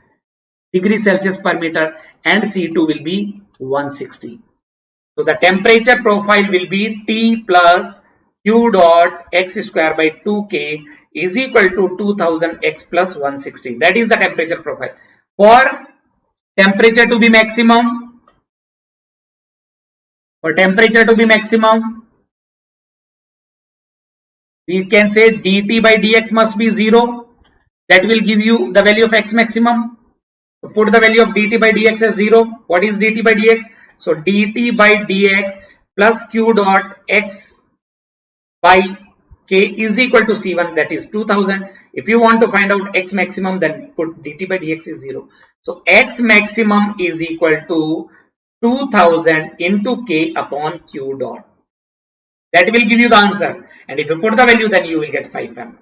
degrees Celsius per meter and C2 will be 160. So the temperature profile will be T plus Q dot x square by 2K is equal to 2000 x plus 160. That is the temperature profile. For temperature to be maximum, we can say dt by dx must be 0. That will give you the value of x maximum. So put the value of dt by dx as 0. What is dt by dx? So dt by dx plus q dot x by k is equal to C1, that is 2000. If you want to find out x maximum, then put dt by dx is 0. So x maximum is equal to 2000 into k upon q dot. That will give you the answer. And if you put the value, then you will get 5 mm.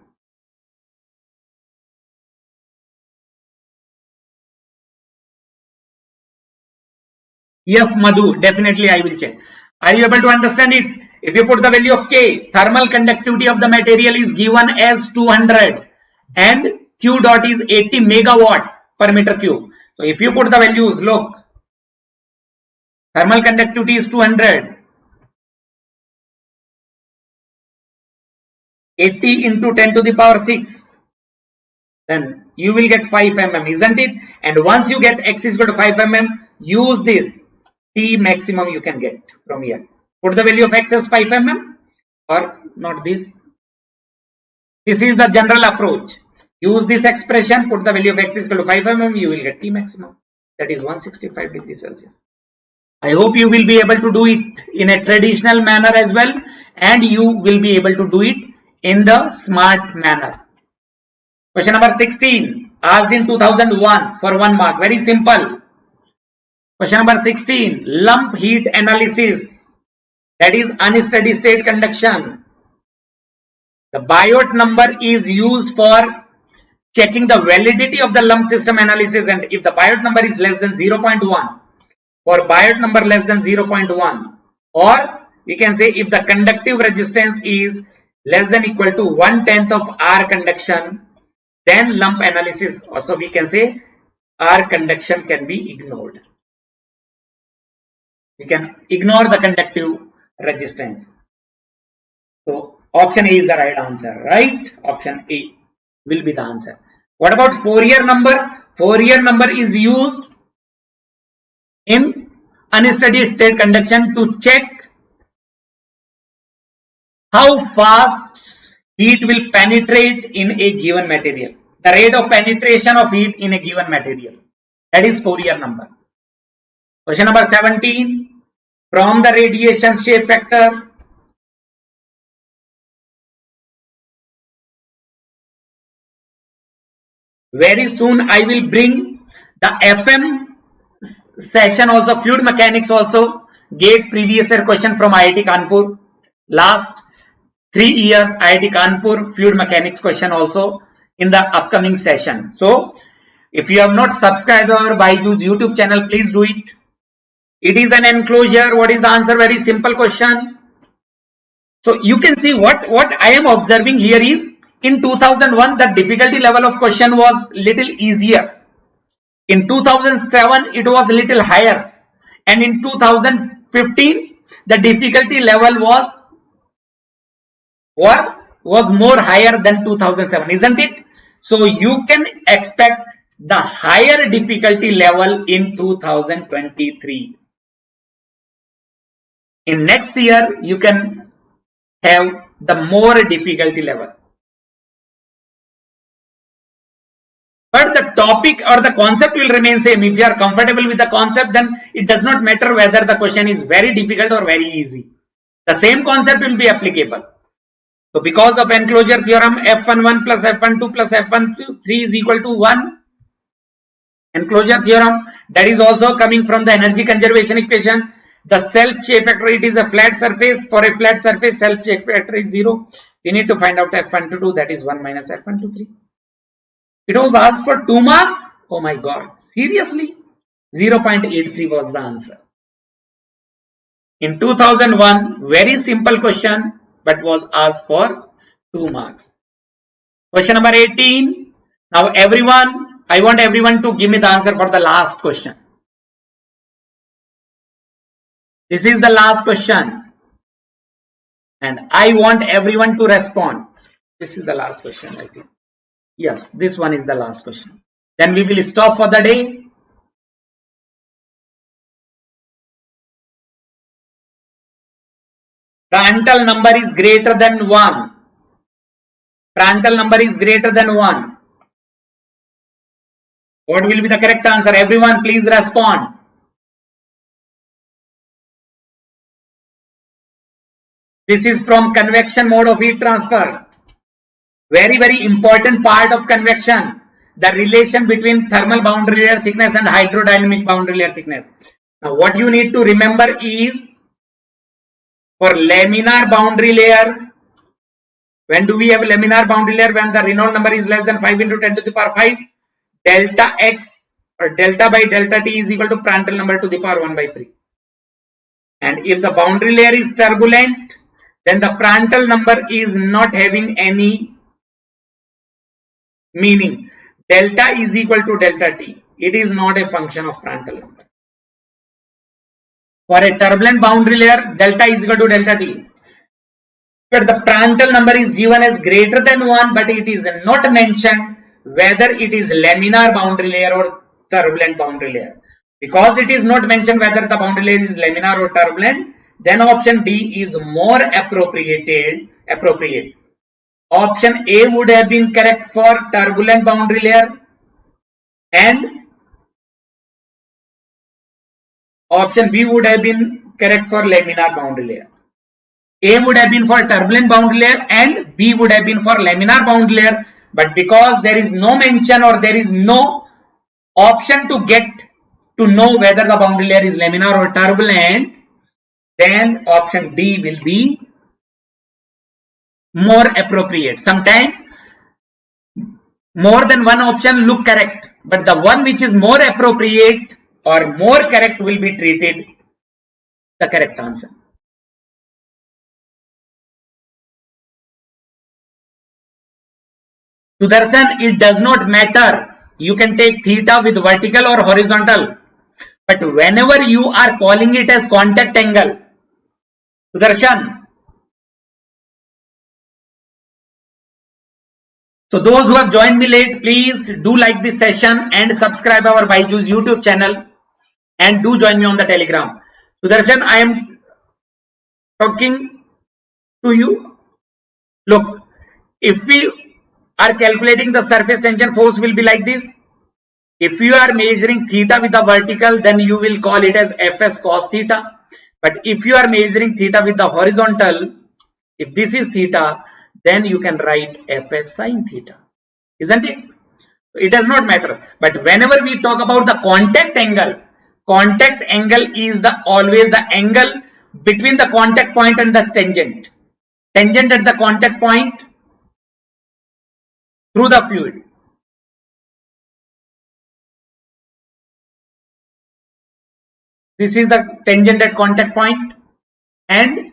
Yes, Madhu, definitely I will check. Are you able to understand it? If you put the value of K, thermal conductivity of the material is given as 200 and Q dot is 80 megawatt per meter cube. So if you put the values, look, thermal conductivity is 200. 80 into 10 to the power 6, then you will get 5 mm, isn't it? And once you get x is equal to 5 mm, use this T maximum you can get from here. Put the value of x as 5 mm or not this. This is the general approach. Use this expression, put the value of x is equal to 5 mm, you will get T maximum. That is 165 degrees Celsius. I hope you will be able to do it in a traditional manner as well, and you will be able to do it in the smart manner. Question number 16, asked in 2001 for 1 mark. Very simple. Question number 16, lump heat analysis, that is unsteady state conduction. The Biot number is used for checking the validity of the lump system analysis, and if the Biot number is less than 0.1, for Biot number less than 0.1, or we can say if the conductive resistance is less than equal to 1/10 of R conduction, then lump analysis. Also we can say R conduction can be ignored. We can ignore the conductive resistance. So option A is the right answer, right? Option A will be the answer. What about Fourier number? Fourier number is used in unsteady state conduction to check how fast heat will penetrate in a given material. The rate of penetration of heat in a given material. That is Fourier number. Question number 17. From the radiation shape factor, very soon I will bring the FM session also, fluid mechanics also, GATE previous year question from IIT Kanpur. Last 3 years IIT Kanpur fluid mechanics question also in the upcoming session. So if you have not subscribed our BYJU'S YouTube channel, please do it. It is an enclosure. What is the answer? Very simple question. So you can see what I am observing here is, in 2001 the difficulty level of question was little easier. In 2007 it was little higher, and in 2015 the difficulty level was more higher than 2007, isn't it? So you can expect the higher difficulty level in 2023. In next year you can have the more difficulty level. But the topic or the concept will remain same. If you are comfortable with the concept, then it does not matter whether the question is very difficult or very easy. The same concept will be applicable. So because of enclosure theorem, F11 plus F12 plus F13 is equal to 1. Enclosure theorem, that is also coming from the energy conservation equation. The self shape factor, it is a flat surface. For a flat surface, self shape factor is 0. We need to find out F12, that is 1 minus F13. It was asked for 2 marks. Oh my god, seriously? 0.83 was the answer. In 2001, very simple question, but was asked for 2 marks. Question number 18. Now everyone, I want everyone to give me the answer for the last question. This is the last question. And I want everyone to respond. This is the last question, I think. Yes, this one is the last question. Then we will stop for the day. Prandtl number is greater than 1. Prandtl number is greater than 1. What will be the correct answer? Everyone please respond. This is from convection mode of heat transfer. Very important part of convection. The relation between thermal boundary layer thickness and hydrodynamic boundary layer thickness. Now what you need to remember is, for laminar boundary layer, when do we have laminar boundary layer? When the Reynolds number is less than 5 into 10 to the power 5, delta x or delta by delta t is equal to Prandtl number to the power 1 by 3. And if the boundary layer is turbulent, then the Prandtl number is not having any meaning. Delta is equal to delta t. It is not a function of Prandtl number. For a turbulent boundary layer, delta is equal to delta t. But the Prandtl number is given as greater than 1, but it is not mentioned whether it is laminar boundary layer or turbulent boundary layer. Because it is not mentioned whether the boundary layer is laminar or turbulent, then option D is more appropriate. Option A would have been correct for turbulent boundary layer, and option B would have been correct for laminar boundary layer. A would have been for turbulent boundary layer and B would have been for laminar boundary layer, but because there is no mention or there is no option to get to know whether the boundary layer is laminar or turbulent, then option D will be more appropriate. Sometimes more than one option look correct, but the one which is more appropriate or more correct will be treated the correct answer. Sudarshan, it does not matter. You can take theta with vertical or horizontal. But whenever you are calling it as contact angle, Sudarshan. So those who have joined me late, please do like this session and subscribe our BYJU'S YouTube channel and do join me on the Telegram. Sudarshan, I am talking to you. Look, if we are calculating the surface tension, force will be like this. If you are measuring theta with the vertical, then you will call it as Fs cos theta. But if you are measuring theta with the horizontal, if this is theta, then you can write Fs sin theta, isn't it? It does not matter. But whenever we talk about the contact angle is always the angle between the contact point and the tangent. Tangent at the contact point through the fluid. This is the tangent at contact point, and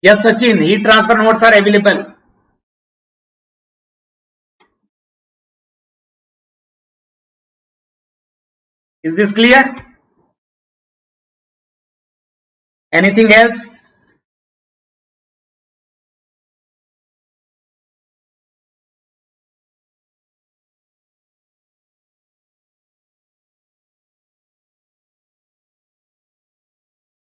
yes, Sachin, heat transfer notes are available. Is this clear? Anything else?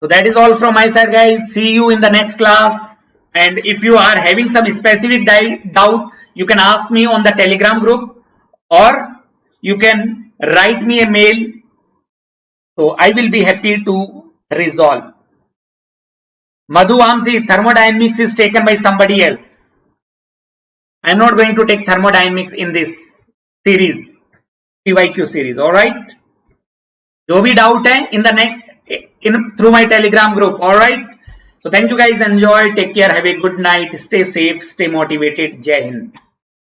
So that is all from my side, guys. See you in the next class. And if you are having some specific doubt, you can ask me on the Telegram group or you can write me a mail. So I will be happy to resolve. Madhu Amsi, thermodynamics is taken by somebody else. I am not going to take thermodynamics in this series, PYQ series. Alright. जो भी doubt है in the next through my Telegram group. Alright. So thank you guys. Enjoy. Take care. Have a good night. Stay safe. Stay motivated. Jai Hind.